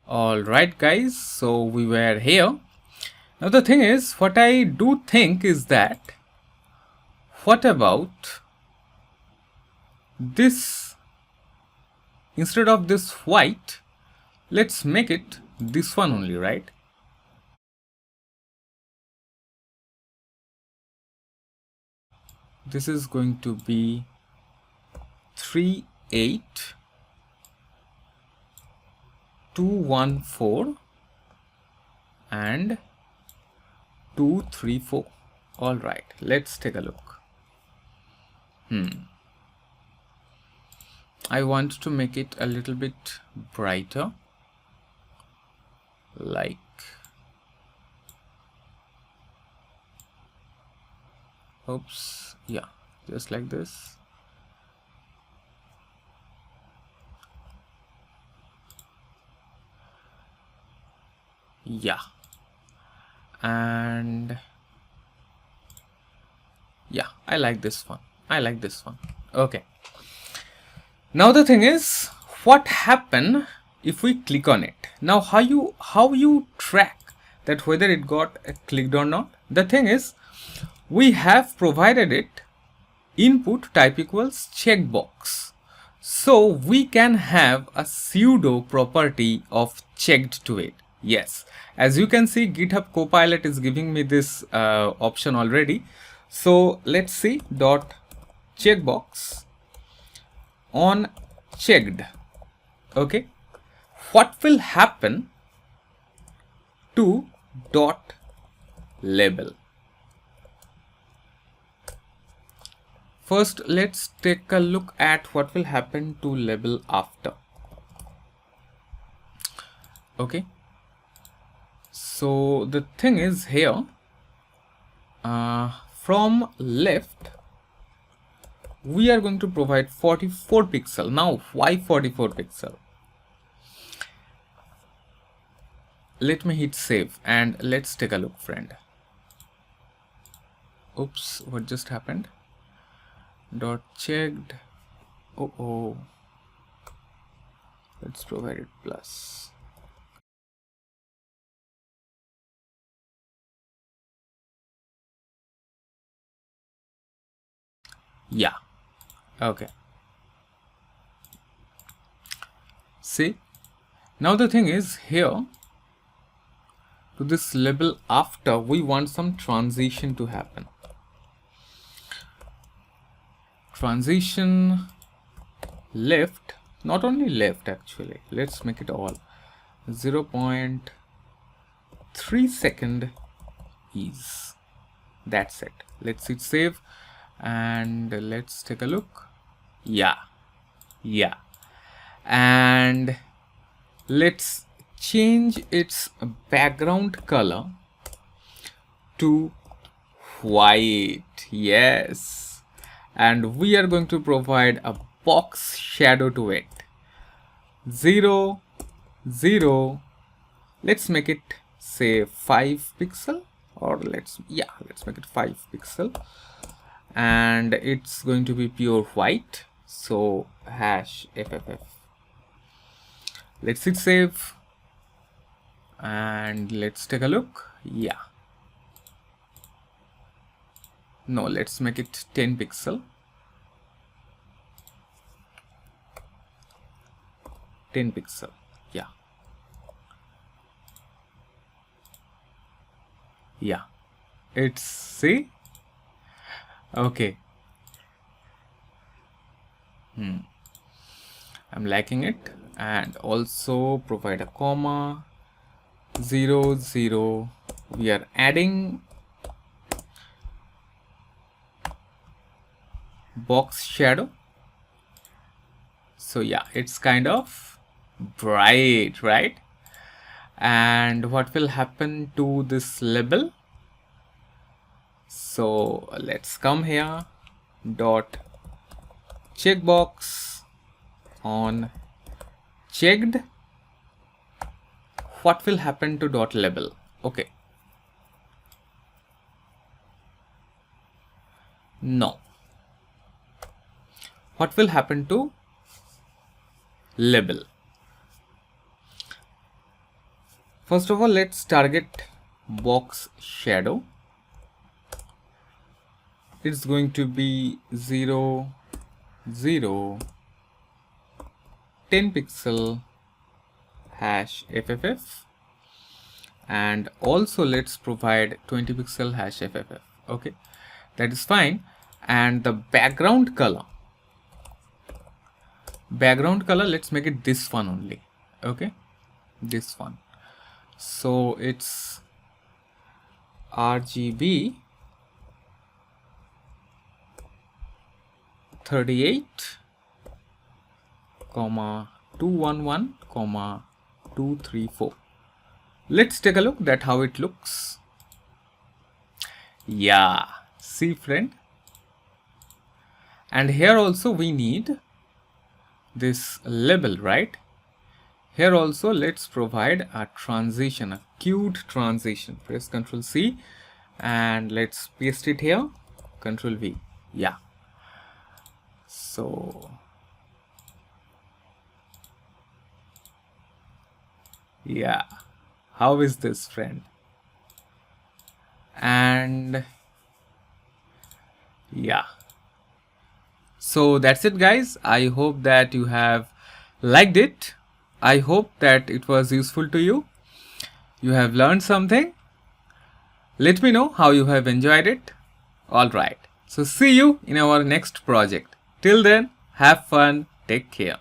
Alright guys, so we were here. Now the thing is, what I do think is that, what about this, instead of this white, let's make it this one only, right? This is going to be 38214 and 234. All right, let's take a look. I want to make it a little bit brighter, like oops, yeah, just like this. Yeah, and yeah, I like this one. Okay, now the thing is, what happen if we click on it? Now how you track that whether it got clicked or not? The thing is, we have provided it input type equals checkbox, so we can have a pseudo property of checked to it. Yes, as you can see, GitHub Copilot is giving me this option already. So let's see, dot checkbox on checked. Okay, what will happen to dot label? First, let's take a look at what will happen to label after. Okay, so the thing is here, from left we are going to provide 44 pixel. Now why 44 pixel? Let me hit save and let's take a look, friend. Oops, what just happened? Dot checked. Oh, let's provide it plus. Yeah, okay. See, now the thing is here, to this label after, we want some transition to happen. Transition left, not only left actually, let's make it all 0.3 second is, that's it. Let's hit save and let's take a look. Yeah, and let's change its background color to white. Yes, and we are going to provide a box shadow to it. 0 0, let's make it say 5 pixel, or let's make it 5 pixel, and it's going to be pure white, so hash FFF. Let's hit save and let's take a look. Yeah, no, let's make it 10 pixel. 10 pixel. Yeah, it's, see, okay. I'm liking it. And also provide a comma, 0 0. We are adding box shadow. So yeah, it's kind of bright, right? And what will happen to this label? So let's come here, dot checkbox on checked. What will happen to dot label? Okay, no, what will happen to label? First of all, let's target box shadow. It's going to be 0, 0, 10 pixel hash FFF, and also let's provide 20 pixel hash FFF. Okay, that is fine. And the background color, let's make it this one only. Okay, this one. So it's RGB 38, 211, 234. Let's take a look at how it looks. Yeah, see friend. And here also we need this label, right? Here also let's provide a transition, a cute transition. Press Ctrl C and let's paste it here. Ctrl V. Yeah. So yeah, how is this friend? And yeah, so that's it guys. I hope that you have liked it. I hope that it was useful to you. You have learned something. Let me know how you have enjoyed it. Alright, so see you in our next project. Till then, have fun, take care.